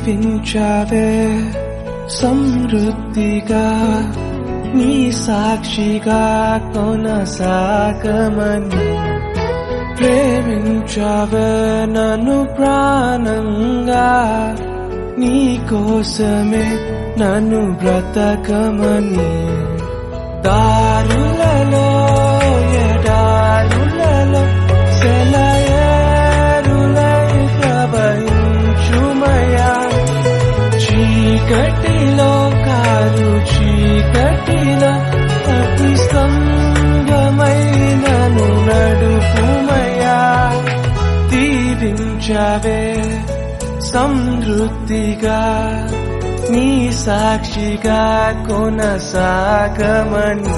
దీవించావే సమృద్ధిగా నీ సాక్షిగా కొనసాగమని ప్రేమించావే నన్ను ప్రాణంగా నీ కోసమే నన్ను బ్రతకమని దారులలో ఎడారులలో సెలయేరులై ప్రవహించుమయా చీకటిలో కారు చీకటిలో అతి స్తంభమై నన్ను నడుపుమయా దీవించావే సమృద్ధిగా నీ సాక్షిగా కొనసాగమని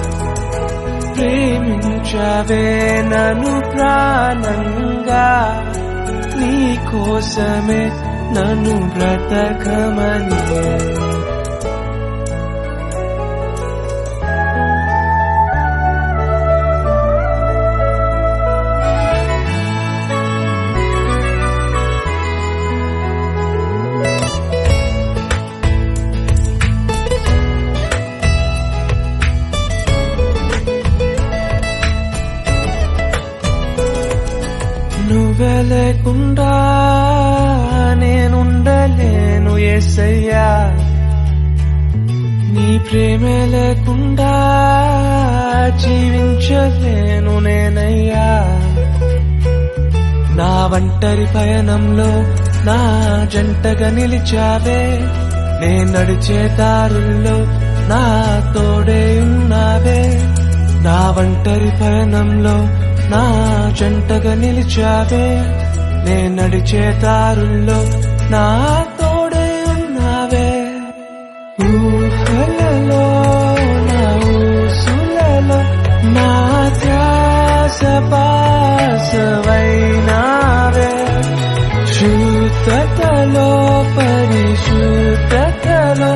ప్రేమించావే నన్ను ప్రాణంగా నీ కోసమే నన్ను బ్రతకమని నువ్వే లేకుండా నేనుండలేను యేసయ్యా నీ ప్రేమే లేకుండా జీవించలేను నేనయ్యా నా ఒంటరి పయనంలో నా జంటగా నిలిచావే నే నడిచే దారుల్లో నా తోడే ఉన్నావే నా ఒంటరి పయనంలో నా జంటగా నిలిచావే నే నడిచే దారుల్లో నా తోడే ఉన్నావే ఊహలలో నా ఊసులలో నా ధ్యాస బాసవైనావే శుద్ధతలో పరిశుద్ధతలో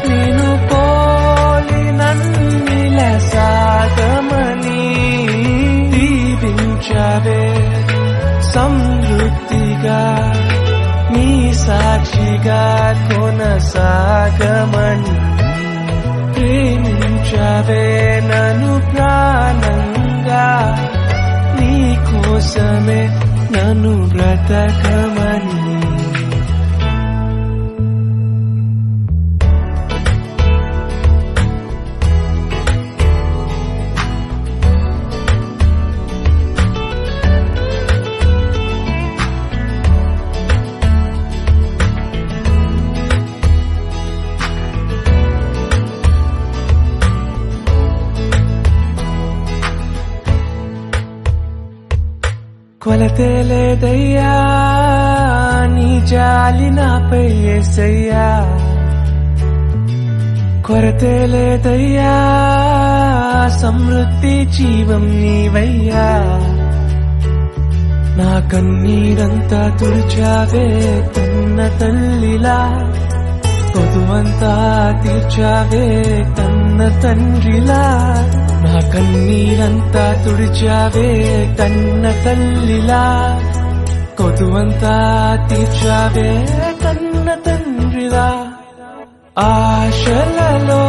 నిన్ను పోలి నన్నిల సాగమని దీవించావే సమృద్ధిగా నీ సాక్షిగా కొనసాగమని ప్రేమించావే నన్ను ప్రాణంగా నీ కోసమే నన్ను బ్రతకమని కొలతే లేదయ్యా నీ జాలి నాపై యేసయ్యా కొరతే లేదయ్యా సమృద్ధి జీవం నీవయ్యా నా కన్నీరంతా తుడిచావే కన్న తల్లిలా పొదువంతా తీర్చావే కన్న తండ్రిలా నా కన్నీరంతా తుడిచావే కన్న తల్లిలా కొదువంతా తీర్చావే కన్న తండ్రిలా ఆశలలో